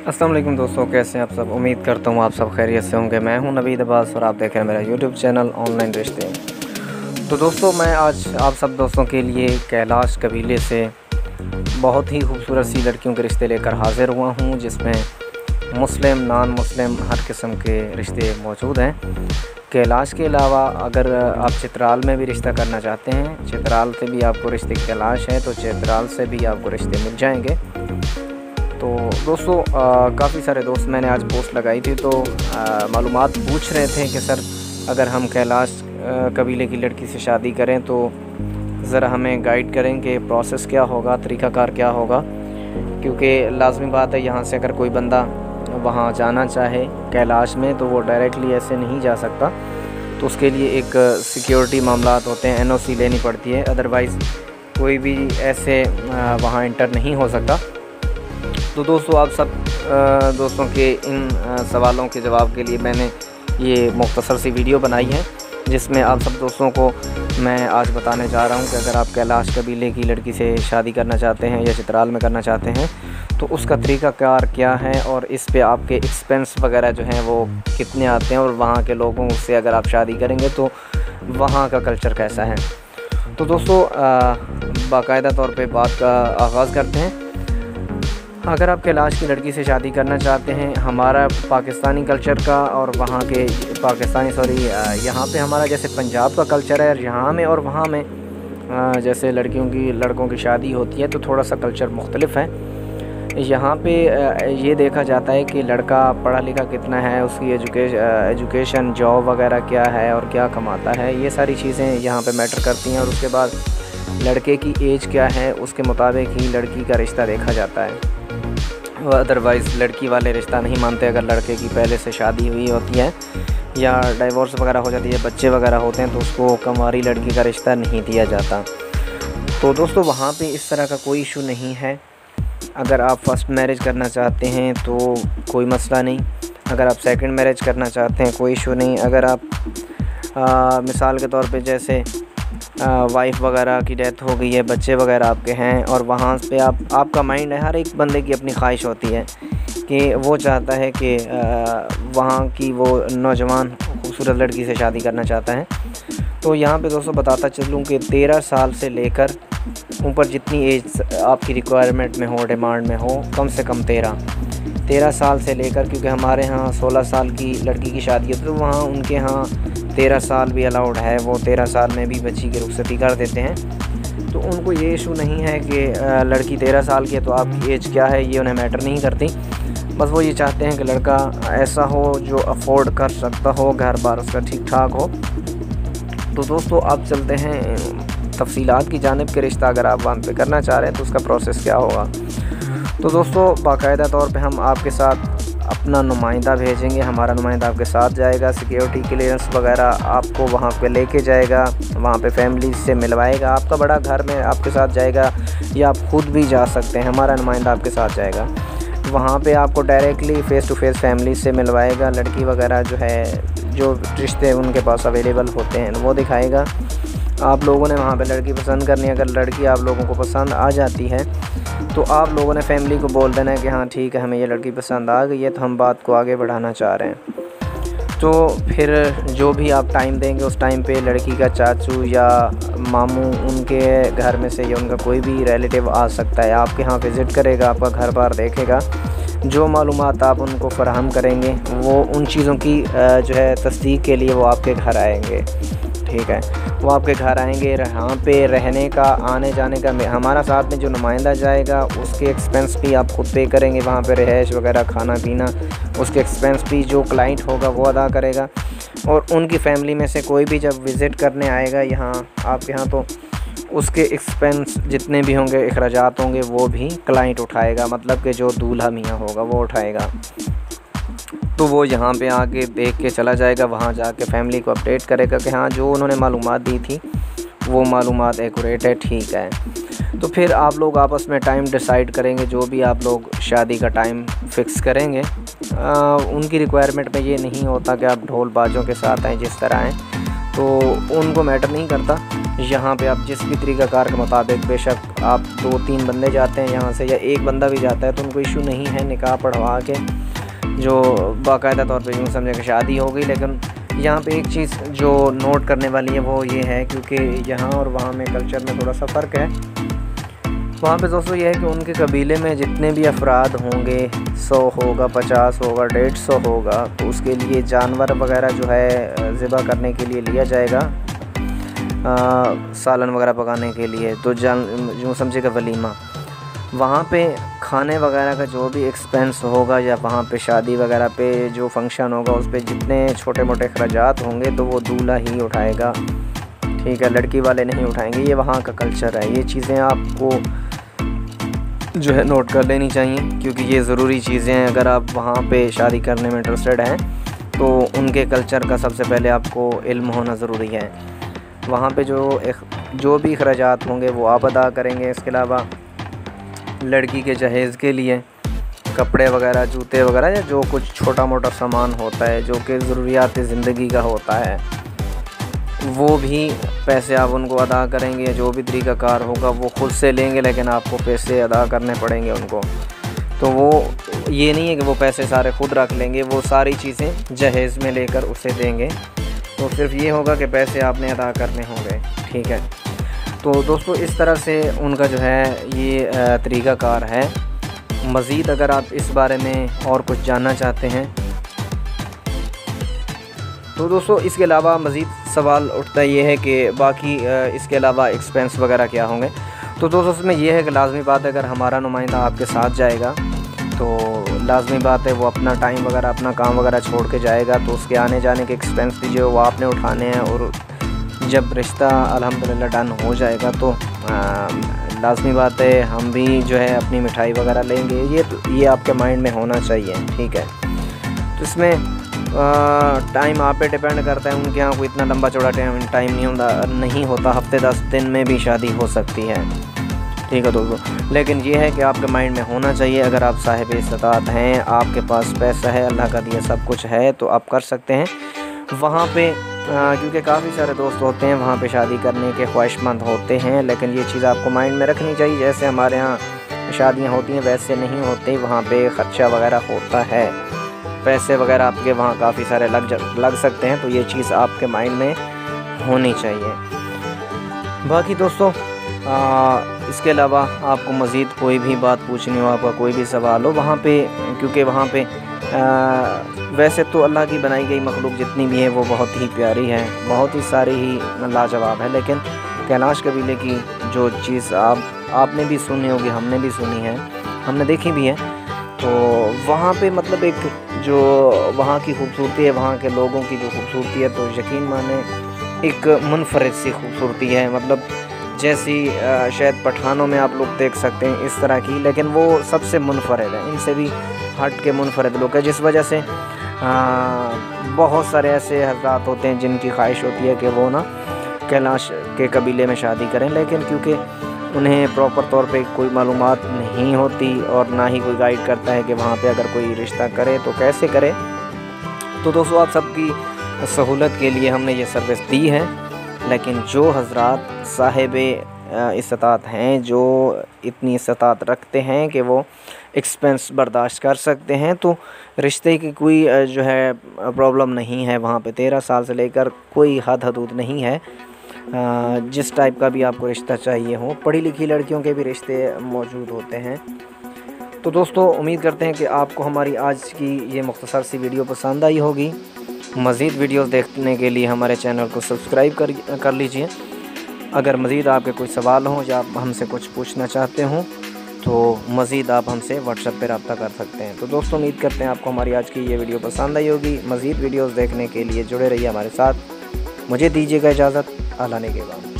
अस्सलाम वालेकुम दोस्तों, कैसे हैं आप सब। उम्मीद करता हूँ आप सब खैरियत से होंगे। मैं हूँ नवीद अब्बास और आप देख रहे हैं मेरा यूट्यूब चैनल ऑनलाइन रिश्ते। तो दोस्तों, मैं आज आप सब दोस्तों के लिए कैलाश कबीले से बहुत ही खूबसूरत सी लड़कियों के रिश्ते लेकर हाज़िर हुआ हूँ, जिसमें मुस्लिम, नॉन मुस्लिम हर किस्म के रिश्ते मौजूद हैं। कैलाश के अलावा अगर आप चित्राल में भी रिश्ता करना चाहते हैं, चित्राल से भी आपको रिश्ते की तलाश है तो चित्राल से भी आपको रिश्ते मिल जाएंगे। तो दोस्तों, काफ़ी सारे दोस्त मैंने आज पोस्ट लगाई थी तो मालूमात पूछ रहे थे कि सर अगर हम कैलाश कबीले की लड़की से शादी करें तो ज़रा हमें गाइड करें कि प्रोसेस क्या होगा, तरीक़ाकार क्या होगा, क्योंकि लाज़मी बात है यहाँ से अगर कोई बंदा वहाँ जाना चाहे कैलाश में तो वो डायरेक्टली ऐसे नहीं जा सकता। तो उसके लिए एक सिक्योरिटी मामलात होते हैं, NOC लेनी पड़ती है, अदरवाइज़ कोई भी ऐसे वहाँ इंटर नहीं हो सकता। तो दोस्तों, आप सब दोस्तों के इन सवालों के जवाब के लिए मैंने ये मुख्तसर सी वीडियो बनाई है, जिसमें आप सब दोस्तों को मैं आज बताने जा रहा हूँ कि अगर आप कैलाश कबीले की लड़की से शादी करना चाहते हैं या चित्राल में करना चाहते हैं तो उसका तरीक़ाकार क्या है और इस पे आपके एक्सपेंस वगैरह जो हैं वो कितने आते हैं, और वहाँ के लोगों से अगर आप शादी करेंगे तो वहाँ का कल्चर कैसा है। तो दोस्तों, बाकायदा तौर पे बात का आगाज़ करते हैं। अगर आप कैलाश की लड़की से शादी करना चाहते हैं, हमारा पाकिस्तानी कल्चर का और वहाँ के यहाँ पे हमारा जैसे पंजाब का कल्चर है यहाँ में और वहाँ में जैसे लड़कों की शादी होती है तो थोड़ा सा कल्चर मुख्तलिफ है। यहाँ पे ये देखा जाता है कि लड़का पढ़ा लिखा कितना है, उसकी एजुकेशन जॉब वगैरह क्या है और क्या कमाता है, ये सारी चीज़ें यहाँ पे मैटर करती हैं। और उसके बाद लड़के की एज क्या है, उसके मुताबिक ही लड़की का रिश्ता देखा जाता है। अदरवाइज़ लड़की वाले रिश्ता नहीं मानते अगर लड़के की पहले से शादी हुई होती है या डाइवोर्स वगैरह हो जाती है, बच्चे वगैरह होते हैं, तो उसको कंवारी लड़की का रिश्ता नहीं दिया जाता। तो दोस्तों, वहाँ पे इस तरह का कोई इशू नहीं है। अगर आप फ़र्स्ट मैरिज करना चाहते हैं तो कोई मसला नहीं, अगर आप सेकंड मैरिज करना चाहते हैं कोई इशू नहीं। अगर आप मिसाल के तौर पे जैसे वाइफ वगैरह की डेथ हो गई है, बच्चे वगैरह आपके हैं और वहाँ पे आपका माइंड है, हर एक बंदे की अपनी ख्वाहिश होती है कि वो चाहता है कि वहाँ की वो नौजवान खूबसूरत लड़की से शादी करना चाहता है। तो यहाँ पे दोस्तों बताता चलूँ कि 13 साल से लेकर ऊपर जितनी एज आपकी रिक्वायरमेंट में हो, डिमांड में हो, कम से कम 13 साल से लेकर, क्योंकि हमारे यहाँ 16 साल की लड़की की शादी होती है तो वहाँ उनके यहाँ 13 साल भी अलाउड है, वो 13 साल में भी बच्ची की रुखसती कर देते हैं। तो उनको ये इशू नहीं है कि लड़की 13 साल की है तो आपकी एज क्या है, ये उन्हें मैटर नहीं करती। बस वो ये चाहते हैं कि लड़का ऐसा हो जो अफोर्ड कर सकता हो, घर बार उसका ठीक ठाक हो। तो दोस्तों, अब चलते हैं तफसीलात की जानिब के रिश्ता अगर आप वहाँ पे करना चाह रहे हैं तो उसका प्रोसेस क्या होगा। तो दोस्तों, बाकायदा तौर पे हम आपके साथ अपना नुमाइंदा भेजेंगे, हमारा नुमाइंदा आपके साथ जाएगा, सिक्योरिटी क्लियरेंस वगैरह आपको वहाँ पे लेके जाएगा, वहाँ पे फैमिली से मिलवाएगा, आपका बड़ा घर में आपके साथ जाएगा या आप ख़ुद भी जा सकते हैं, हमारा नुमाइंदा आपके साथ जाएगा। वहाँ पे आपको directly face to face family से मिलवाएगा, लड़की वगैरह जो है, जो रिश्ते उनके पास अवेलेबल होते हैं वो दिखाएगा। आप लोगों ने वहाँ पे लड़की पसंद करनी है, अगर लड़की आप लोगों को पसंद आ जाती है तो आप लोगों ने फैमिली को बोल देना है कि हाँ ठीक है, हमें ये लड़की पसंद आ गई है तो हम बात को आगे बढ़ाना चाह रहे हैं। तो फिर जो भी आप टाइम देंगे उस टाइम पे लड़की का चाचू या मामू उनके घर में से या उनका कोई भी रिलेटिव आ सकता है, आपके यहाँ विज़िट करेगा, आपका घर बार देखेगा, जो मालूमात आप उनको फ़राहम करेंगे वो उन चीज़ों की जो है तस्दीक के लिए वो आपके घर आएंगे। ठीक है, वो आपके घर आएंगे, यहाँ पे रहने का, आने जाने का हमारा साथ में जो नुमाइंदा जाएगा उसके एक्सपेंस भी आप खुद पे करेंगे, वहाँ पे रहायश वगैरह, खाना पीना, उसके एक्सपेंस भी जो क्लाइंट होगा वो अदा करेगा। और उनकी फ़ैमिली में से कोई भी जब विज़िट करने आएगा यहाँ आपके यहाँ तो उसके एक्सपेंस जितने भी होंगे, अखराजात होंगे, वो भी क्लाइंट उठाएगा, मतलब कि जो दूल्हा मियाँ होगा वो उठाएगा। तो वो यहाँ पे आके देख के चला जाएगा, वहाँ जाके फैमिली को अपडेट करेगा कि हाँ जो उन्होंने मालूमात दी थी वो मालूमात एक्यूरेट है, ठीक है। तो फिर आप लोग आपस में टाइम डिसाइड करेंगे, जो भी आप लोग शादी का टाइम फ़िक्स करेंगे। उनकी रिक्वायरमेंट में ये नहीं होता कि आप ढोल बाजों के साथ आएँ, जिस तरह आएँ, तो उनको मैटर नहीं करता। यहाँ पे आप जिस भी तरीक़ा कार के मुताबिक, बेशक आप 2-3 बंदे जाते हैं यहाँ से या एक बंदा भी जाता है तो उनको इशू नहीं है निकाह पढ़वा के, जो बाकायदा तौर पे यूँ समझे कि शादी हो गई। लेकिन यहाँ पे एक चीज़ जो नोट करने वाली है वो ये है, क्योंकि यहाँ और वहाँ में कल्चर में थोड़ा सा फ़र्क है। वहाँ पे दोस्तों ये है कि उनके कबीले में जितने भी अफराद होंगे, 100 होगा, 50 होगा, 150 होगा, तो उसके लिए जानवर वगैरह जो है ज़िबा करने के लिए लिया जाएगा, सालन वगैरह पकाने के लिए। तो यूँ समझिएगा वलीमा। वहाँ पे खाने वगैरह का जो भी एक्सपेंस होगा या वहाँ पे शादी वगैरह पे जो फंक्शन होगा उस पे जितने छोटे मोटे अखराजात होंगे तो वो दूल्हा ही उठाएगा, ठीक है, लड़की वाले नहीं उठाएंगे। ये वहाँ का कल्चर है। ये चीज़ें आपको जो है नोट कर लेनी चाहिए, क्योंकि ये ज़रूरी चीज़ें हैं। अगर आप वहाँ पे शादी करने में इंटरेस्टेड हैं तो उनके कल्चर का सबसे पहले आपको इल्म होना ज़रूरी है। वहाँ पे जो भी अखराजात होंगे वो आप अदा करेंगे। इसके अलावा लड़की के जहेज़ के लिए कपड़े वगैरह, जूते वगैरह या जो कुछ छोटा मोटा सामान होता है जो कि ज़रूरियात ज़िंदगी का होता है, वो भी पैसे आप उनको अदा करेंगे। जो भी तरीक़ा कार होगा वो ख़ुद से लेंगे, लेकिन आपको पैसे अदा करने पड़ेंगे उनको। तो वो ये नहीं है कि वो पैसे सारे ख़ुद रख लेंगे, वो सारी चीज़ें जहेज़ में लेकर उसे देंगे। तो सिर्फ़ ये होगा कि पैसे आपने अदा करने होंगे, ठीक है। तो दोस्तों इस तरह से उनका जो है ये तरीक़ा कार है। मज़ीद अगर आप इस बारे में और कुछ जानना चाहते हैं तो दोस्तों इसके अलावा मज़ीद सवाल उठता ये है कि बाकी इसके अलावा एक्सपेंस वगैरह क्या होंगे। तो दोस्तों इसमें यह है कि लाज़मी बात है, अगर हमारा नुमाइंदा आपके साथ जाएगा तो लाज़मी बात है वो अपना टाइम वगैरह, अपना काम वगैरह छोड़ के जाएगा, तो उसके आने जाने के एक्सपेंस भी जो है वो आपने उठाने हैं। और जब रिश्ता अल्हम्दुलिल्लाह डन हो जाएगा तो लाज़मी बात है हम भी जो है अपनी मिठाई वगैरह लेंगे। ये आपके माइंड में होना चाहिए, ठीक है। तो इसमें टाइम आप पे डिपेंड करता है। उनके यहाँ कोई इतना लंबा चौड़ा टाइम नहीं होता, हफ्ते 10 दिन में भी शादी हो सकती है, ठीक है दोस्तों। लेकिन ये है कि आपके माइंड में होना चाहिए, अगर आप साहिब इस्तात हैं, आपके पास पैसा है, अल्लाह का दिया सब कुछ है, तो आप कर सकते हैं वहाँ पे। क्योंकि काफ़ी सारे दोस्त होते हैं वहाँ पे शादी करने के ख्वाहिशमंद होते हैं, लेकिन ये चीज़ आपको माइंड में रखनी चाहिए। जैसे हमारे यहाँ शादियाँ होती हैं वैसे नहीं होती, वहाँ पे ख़र्चा वगैरह होता है, पैसे वगैरह आपके वहाँ काफ़ी सारे लग सकते हैं। तो ये चीज़ आपके माइंड में होनी चाहिए। बाकी दोस्तों इसके अलावा आपको मज़ीद कोई भी बात पूछनी हो, आपका कोई भी सवाल हो वहाँ पे, क्योंकि वहाँ पे वैसे तो अल्लाह की बनाई गई मखलूक जितनी भी है वो बहुत ही प्यारी है, बहुत ही सारी ही लाजवाब है। लेकिन कैलाश कबीले की जो चीज़ आपने भी सुनी होगी, हमने भी सुनी है, हमने देखी भी है। तो वहाँ पे मतलब एक जो वहाँ की खूबसूरती है, वहाँ के लोगों की जो खूबसूरती है, तो यकीन माने एक मुनफरिद सी खूबसूरती है। मतलब जैसी शायद पठानों में आप लोग देख सकते हैं इस तरह की, लेकिन वो सबसे मुनफरिद है, इनसे भी हट के मुनफरिद लोग हैं। जिस वजह से बहुत सारे ऐसे हज़रात होते हैं जिनकी ख्वाहिश होती है कि वो ना कैलाश के कबीले में शादी करें, लेकिन क्योंकि उन्हें प्रॉपर तौर पे कोई मालूमात नहीं होती और ना ही कोई गाइड करता है कि वहाँ पे अगर कोई रिश्ता करे तो कैसे करे। तो दोस्तों आप सबकी सहूलत के लिए हमने ये सर्विस दी है। लेकिन जो हज़रात साहिब इस्तात हैं, जो इतनी इस्तात रखते हैं कि वो एक्सपेंस बर्दाश्त कर सकते हैं, तो रिश्ते की कोई जो है प्रॉब्लम नहीं है। वहाँ पे 13 साल से लेकर कोई हदूद नहीं है। जिस टाइप का भी आपको रिश्ता चाहिए हो, पढ़ी लिखी लड़कियों के भी रिश्ते मौजूद होते हैं। तो दोस्तों उम्मीद करते हैं कि आपको हमारी आज की ये मुख्तसर सी वीडियो पसंद आई होगी। मज़ीद वीडियोस देखने के लिए हमारे चैनल को सब्सक्राइब कर लीजिए। अगर मज़ीद आपके कोई सवाल हों या आप हमसे कुछ पूछना चाहते हों तो मज़ीद आप हमसे व्हाट्सएप पर रब्ता कर सकते हैं। तो दोस्तों उम्मीद करते हैं आपको हमारी आज की ये वीडियो पसंद आई होगी। मज़ीद वीडियोस देखने के लिए जुड़े रहिए हमारे साथ। मुझे दीजिएगा इजाज़त। अल्लाह ने के बाद।